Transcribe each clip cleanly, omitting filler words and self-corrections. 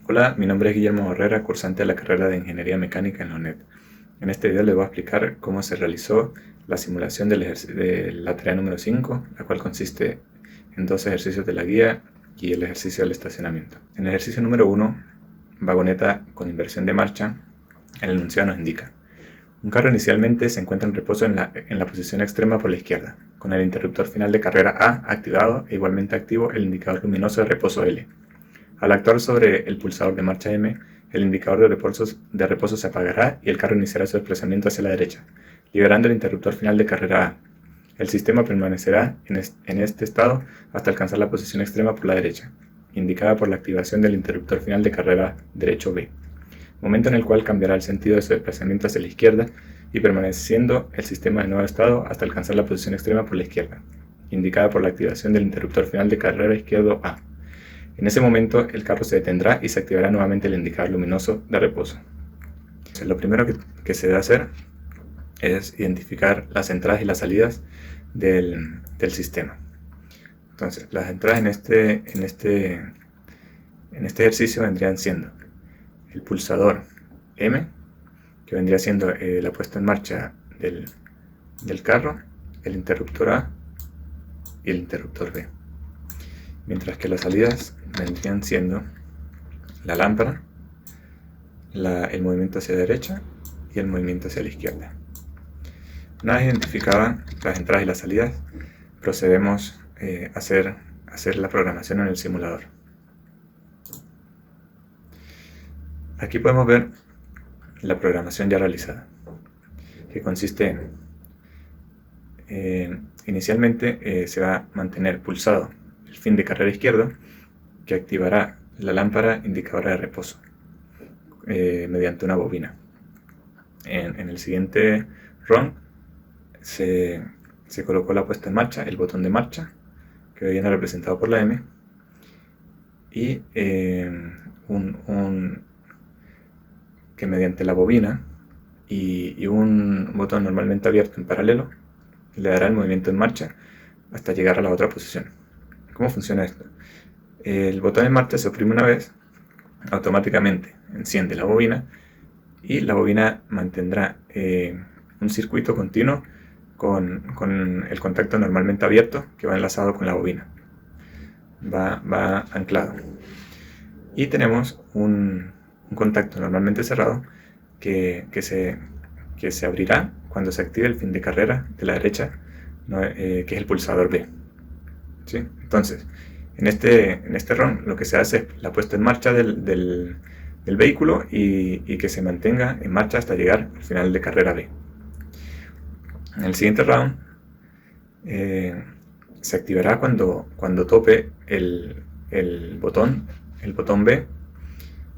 Hola, mi nombre es Guillermo Herrera, cursante de la carrera de Ingeniería Mecánica en la UNED. En este video les voy a explicar cómo se realizó la simulación de la tarea número 5, la cual consiste en dos ejercicios de la guía y el ejercicio del estacionamiento. En el ejercicio número 1, vagoneta con inversión de marcha, el enunciado nos indica: un carro inicialmente se encuentra en reposo en la posición extrema por la izquierda, con el interruptor final de carrera A activado e igualmente activo el indicador luminoso de reposo L. Al actuar sobre el pulsador de marcha M, el indicador de reposo se apagará y el carro iniciará su desplazamiento hacia la derecha, liberando el interruptor final de carrera A. El sistema permanecerá en este estado hasta alcanzar la posición extrema por la derecha, indicada por la activación del interruptor final de carrera derecho B, momento en el cual cambiará el sentido de su desplazamiento hacia la izquierda y permaneciendo el sistema en nuevo estado hasta alcanzar la posición extrema por la izquierda, indicada por la activación del interruptor final de carrera izquierdo A. En ese momento el carro se detendrá y se activará nuevamente el indicador luminoso de reposo. Entonces, lo primero que se debe hacer es identificar las entradas y las salidas del sistema. Entonces, las entradas en este ejercicio vendrían siendo el pulsador M, que vendría siendo la puesta en marcha del carro, el interruptor A y el interruptor B. Mientras que las salidas vendrían siendo la lámpara, el movimiento hacia la derecha y el movimiento hacia la izquierda. Una vez identificadas las entradas y las salidas, procedemos a hacer la programación en el simulador. Aquí podemos ver la programación ya realizada, que consiste en inicialmente se va a mantener pulsado el fin de carrera izquierdo, que activará la lámpara indicadora de reposo mediante una bobina. En el siguiente run se colocó la puesta en marcha, el botón de marcha, que viene representado por la M, y que mediante la bobina y un botón normalmente abierto en paralelo le dará el movimiento en marcha hasta llegar a la otra posición. ¿Cómo funciona esto? El botón en marcha se oprime una vez, automáticamente enciende la bobina y la bobina mantendrá un circuito continuo con el contacto normalmente abierto que va enlazado con la bobina. Va anclado. Y tenemos un contacto normalmente cerrado que se abrirá cuando se active el fin de carrera de la derecha, que es el pulsador B. ¿Sí? Entonces, en este run lo que se hace es la puesta en marcha del vehículo y que se mantenga en marcha hasta llegar al final de carrera B. En el siguiente round se activará cuando tope el botón B.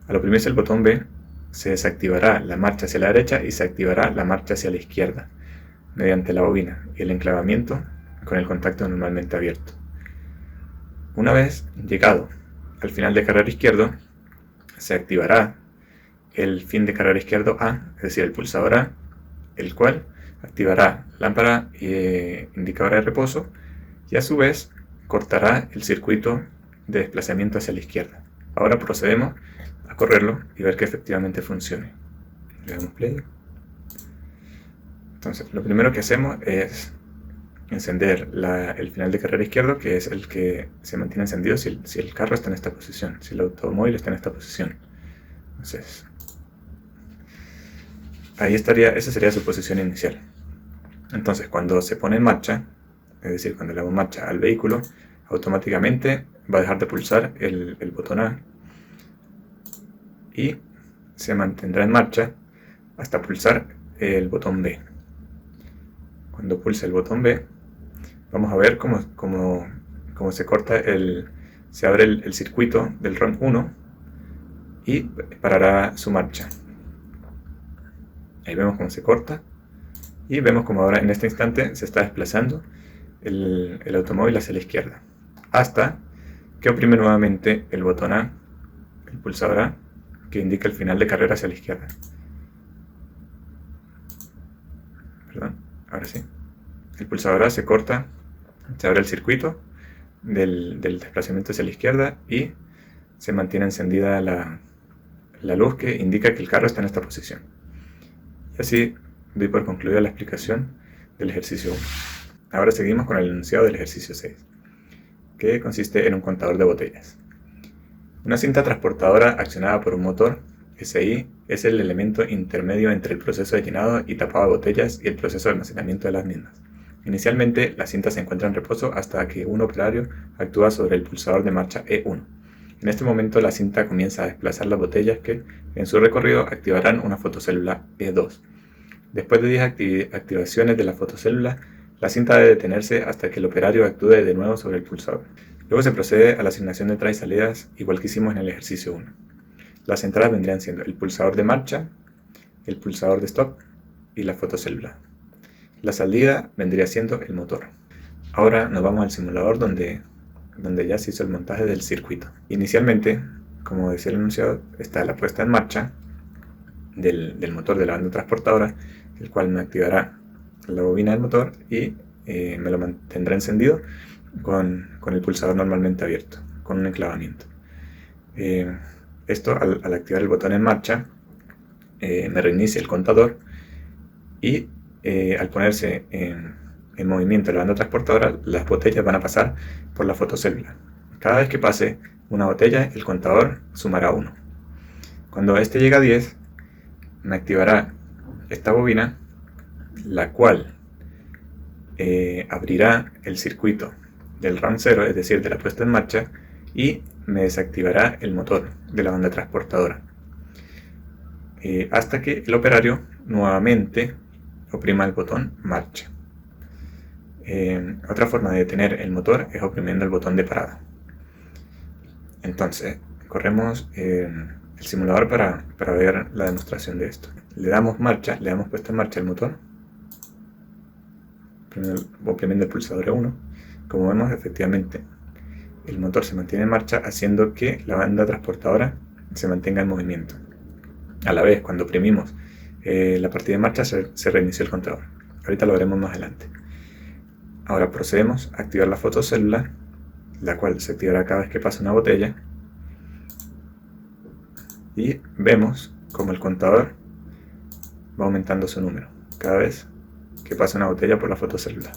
Al oprimirse el botón B, se desactivará la marcha hacia la derecha y se activará la marcha hacia la izquierda mediante la bobina y el enclavamiento con el contacto normalmente abierto. Una vez llegado al final de carrera izquierdo, se activará el fin de carrera izquierdo A, es decir, el pulsador A, el cual activará lámpara indicadora de reposo y a su vez cortará el circuito de desplazamiento hacia la izquierda. Ahora procedemos a correrlo y ver que efectivamente funcione. Le damos play. Entonces, lo primero que hacemos es encender el final de carrera izquierdo, que es el que se mantiene encendido si el carro está en esta posición, si el automóvil está en esta posición. Entonces, ahí estaría, esa sería su posición inicial. Entonces, cuando se pone en marcha, es decir, cuando le damos marcha al vehículo, automáticamente va a dejar de pulsar el botón A y se mantendrá en marcha hasta pulsar el botón B. Cuando pulse el botón B, vamos a ver cómo se corta se abre el circuito del run 1 y parará su marcha. Ahí vemos cómo se corta y vemos cómo ahora en este instante se está desplazando el automóvil hacia la izquierda hasta que oprime nuevamente el botón A, el pulsador A, que indica el final de carrera hacia la izquierda. Perdón, ahora sí. El pulsador A se corta, se abre el circuito del desplazamiento hacia la izquierda y se mantiene encendida la la luz que indica que el carro está en esta posición. Y así doy por concluida la explicación del ejercicio 1. Ahora seguimos con el enunciado del ejercicio 6, que consiste en un contador de botellas. Una cinta transportadora accionada por un motor SI es el elemento intermedio entre el proceso de llenado y tapado de botellas y el proceso de almacenamiento de las mismas. Inicialmente, la cinta se encuentra en reposo hasta que un operario actúa sobre el pulsador de marcha E1. En este momento, la cinta comienza a desplazar las botellas que, en su recorrido, activarán una fotocélula E2. Después de 10 activaciones de la fotocélula, la cinta debe detenerse hasta que el operario actúe de nuevo sobre el pulsador. Luego se procede a la asignación de entradas y salidas, igual que hicimos en el ejercicio 1. Las entradas vendrían siendo el pulsador de marcha, el pulsador de stop y la fotocélula. La salida vendría siendo el motor. Ahora nos vamos al simulador donde ya se hizo el montaje del circuito. Inicialmente, como decía el enunciado, está la puesta en marcha del motor de la banda transportadora, el cual me activará la bobina del motor y me lo mantendrá encendido con el pulsador normalmente abierto, con un enclavamiento. Esto al activar el botón en marcha me reinicia el contador y al ponerse en movimiento la banda transportadora, las botellas van a pasar por la fotocélula. Cada vez que pase una botella, el contador sumará 1. Cuando este llegue a 10, me activará esta bobina, la cual abrirá el circuito del round 0, es decir, de la puesta en marcha, y me desactivará el motor de la banda transportadora hasta que el operario nuevamente oprima el botón marcha. Otra forma de detener el motor es oprimiendo el botón de parada. Entonces, corremos el simulador para ver la demostración de esto. Le damos puesta en marcha el motor, oprimiendo el pulsador E1. Como vemos, efectivamente, el motor se mantiene en marcha, haciendo que la banda transportadora se mantenga en movimiento. A la vez, cuando oprimimos la partida en marcha, se reinició el contador. Ahorita lo veremos más adelante. Ahora procedemos a activar la fotocélula, la cual se activará cada vez que pasa una botella. Y vemos como el contador va aumentando su número cada vez que pasa una botella por la fotocélula.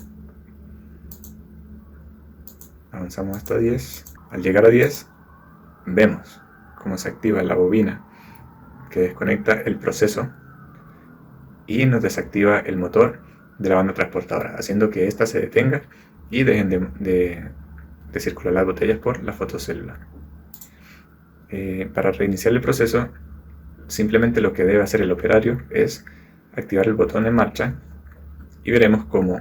Avanzamos hasta 10. Al llegar a 10, vemos cómo se activa la bobina que desconecta el proceso y nos desactiva el motor de la banda transportadora, haciendo que ésta se detenga y dejen de circular las botellas por la fotocélula. Para reiniciar el proceso, simplemente lo que debe hacer el operario es activar el botón en marcha y veremos cómo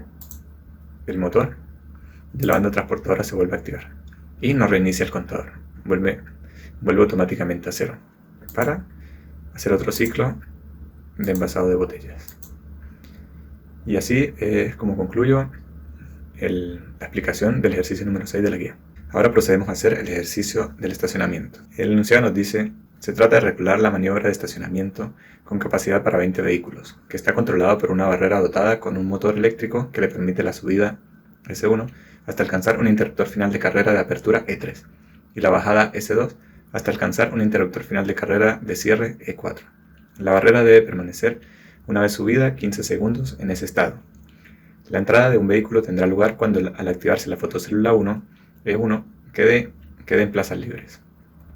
el motor de la banda transportadora se vuelve a activar y nos reinicia el contador, vuelve automáticamente a 0 para hacer otro ciclo de envasado de botellas. Y así es como concluyo la explicación del ejercicio número 6 de la guía. Ahora procedemos a hacer el ejercicio del estacionamiento. El enunciado nos dice: se trata de regular la maniobra de estacionamiento con capacidad para 20 vehículos, que está controlado por una barrera dotada con un motor eléctrico que le permite la subida S1 hasta alcanzar un interruptor final de carrera de apertura E3 y la bajada S2 hasta alcanzar un interruptor final de carrera de cierre E4. La barrera debe permanecer una vez subida 15 segundos en ese estado. La entrada de un vehículo tendrá lugar cuando al activarse la fotocélula E1 quede en plazas libres.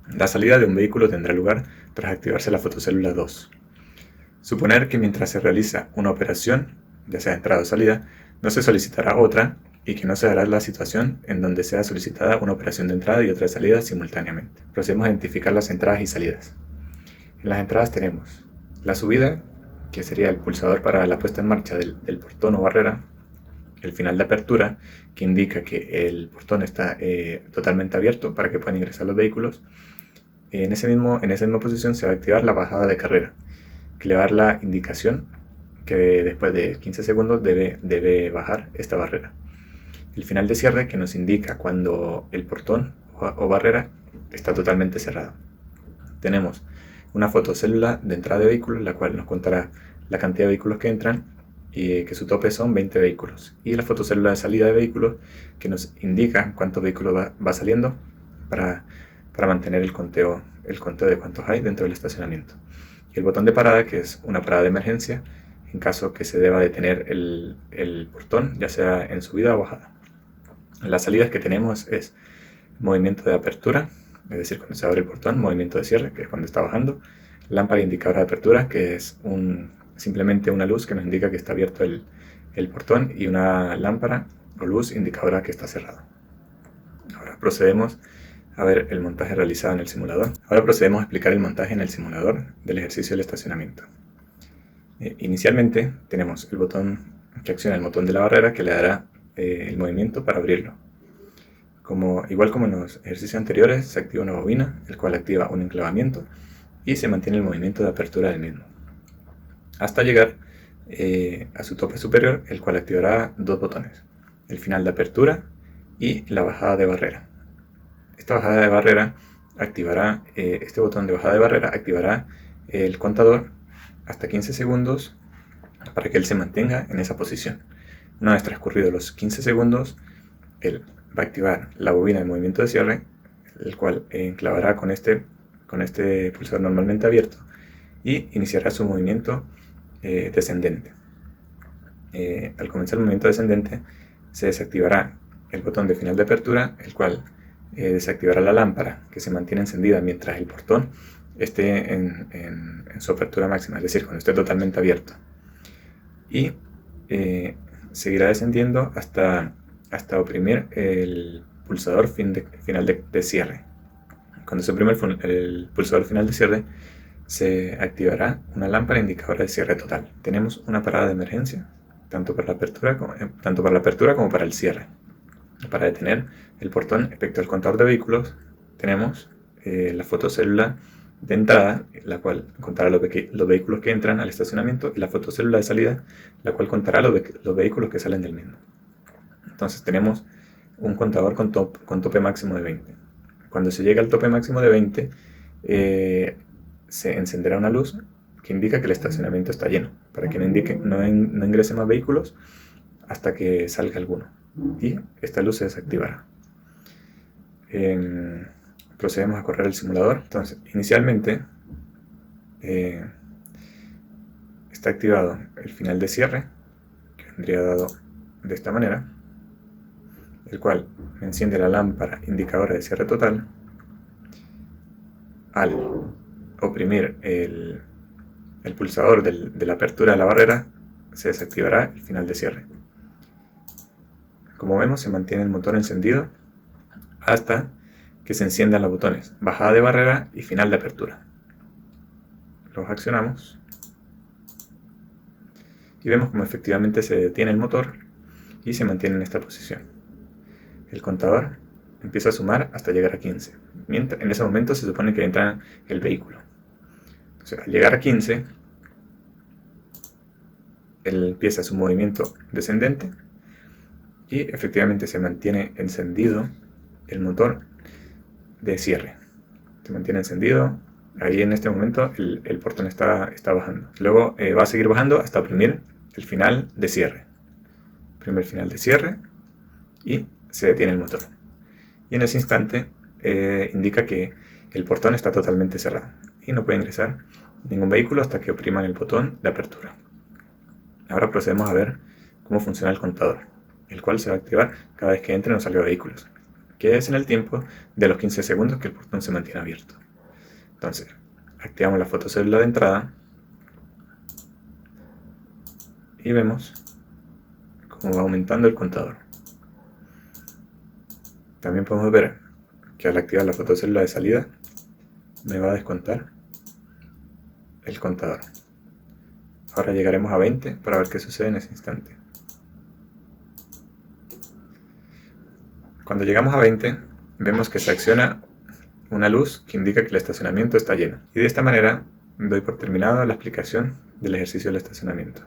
La salida de un vehículo tendrá lugar tras activarse la fotocélula 2. Suponer que mientras se realiza una operación, ya sea entrada o salida, no se solicitará otra y que no se dará la situación en donde sea solicitada una operación de entrada y otra de salida simultáneamente. Procedemos a identificar las entradas y salidas. En las entradas tenemos la subida, que sería el pulsador para la puesta en marcha del portón o barrera, el final de apertura, que indica que el portón está totalmente abierto para que puedan ingresar los vehículos. En esa misma posición se va a activar la bajada de carrera, que le va a dar la indicación que después de 15 segundos debe bajar esta barrera. El final de cierre, que nos indica cuando el portón o barrera está totalmente cerrado. Tenemos una fotocélula de entrada de vehículos, la cual nos contará la cantidad de vehículos que entran y que su tope son 20 vehículos. Y la fotocélula de salida de vehículos, que nos indica cuántos vehículos va saliendo para para mantener el conteo de cuántos hay dentro del estacionamiento. Y el botón de parada, que es una parada de emergencia en caso que se deba detener el portón, ya sea en subida o bajada. Las salidas que tenemos es movimiento de apertura, es decir, cuando se abre el portón; movimiento de cierre, que es cuando está bajando; lámpara indicadora de apertura, que es simplemente una luz que nos indica que está abierto el portón; y una lámpara o luz indicadora que está cerrado. Ahora procedemos a ver el montaje realizado en el simulador. Ahora procedemos a explicar el montaje en el simulador del ejercicio del estacionamiento. Inicialmente tenemos el botón que acciona el botón de la barrera, que le dará el movimiento para abrirlo. Igual como en los ejercicios anteriores, se activa una bobina, el cual activa un enclavamiento y se mantiene el movimiento de apertura del mismo, hasta llegar a su tope superior, el cual activará dos botones: el final de apertura y la bajada de barrera. Esta bajada de barrera activará, este botón de bajada de barrera activará el contador hasta 15 segundos para que él se mantenga en esa posición. Una vez transcurridos los 15 segundos, él va a activar la bobina de movimiento de cierre, el cual enclavará con este pulsador normalmente abierto, y iniciará su movimiento descendente. Al comenzar el movimiento descendente, se desactivará el botón de final de apertura, el cual desactivará la lámpara, que se mantiene encendida mientras el portón esté en su apertura máxima, es decir, cuando esté totalmente abierto. Y seguirá descendiendo hasta oprimir el pulsador final de cierre. Cuando se oprime el pulsador final de cierre, se activará una lámpara indicadora de cierre total. Tenemos una parada de emergencia, tanto para la apertura como para el cierre. Para detener el portón respecto al contador de vehículos, tenemos la fotocélula de entrada, la cual contará los vehículos que entran al estacionamiento, y la fotocélula de salida, la cual contará los vehículos que salen del mismo. Entonces tenemos un contador con tope máximo de 20. Cuando se llega al tope máximo de 20, se encenderá una luz que indica que el estacionamiento está lleno, para que no ingrese más vehículos hasta que salga alguno, y esta luz se desactivará. Procedemos a correr el simulador. Entonces, inicialmente está activado el final de cierre, que vendría dado de esta manera, el cual enciende la lámpara indicadora de cierre total. Al oprimir el pulsador de la apertura de la barrera, se desactivará el final de cierre. Como vemos, se mantiene el motor encendido hasta que se enciendan los botones bajada de barrera y final de apertura. Los accionamos y vemos como efectivamente se detiene el motor y se mantiene en esta posición. El contador empieza a sumar hasta llegar a 15. En ese momento se supone que entra el vehículo. Entonces, al llegar a 15, él empieza su movimiento descendente y efectivamente se mantiene encendido el motor de cierre. Se mantiene encendido. Ahí en este momento el portón está bajando. Luego va a seguir bajando hasta oprimir el final de cierre. Oprime el final de cierre y se detiene el motor. Y en ese instante indica que el portón está totalmente cerrado y no puede ingresar ningún vehículo hasta que opriman el botón de apertura. Ahora procedemos a ver cómo funciona el contador, el cual se va a activar cada vez que entren o salgan vehículos, que es en el tiempo de los 15 segundos que el portón se mantiene abierto. Entonces, activamos la fotocélula de entrada y vemos cómo va aumentando el contador. También podemos ver que al activar la fotocélula de salida me va a descontar el contador. Ahora llegaremos a 20 para ver qué sucede en ese instante. Cuando llegamos a 20, vemos que se acciona una luz que indica que el estacionamiento está lleno. Y de esta manera doy por terminada la explicación del ejercicio del estacionamiento.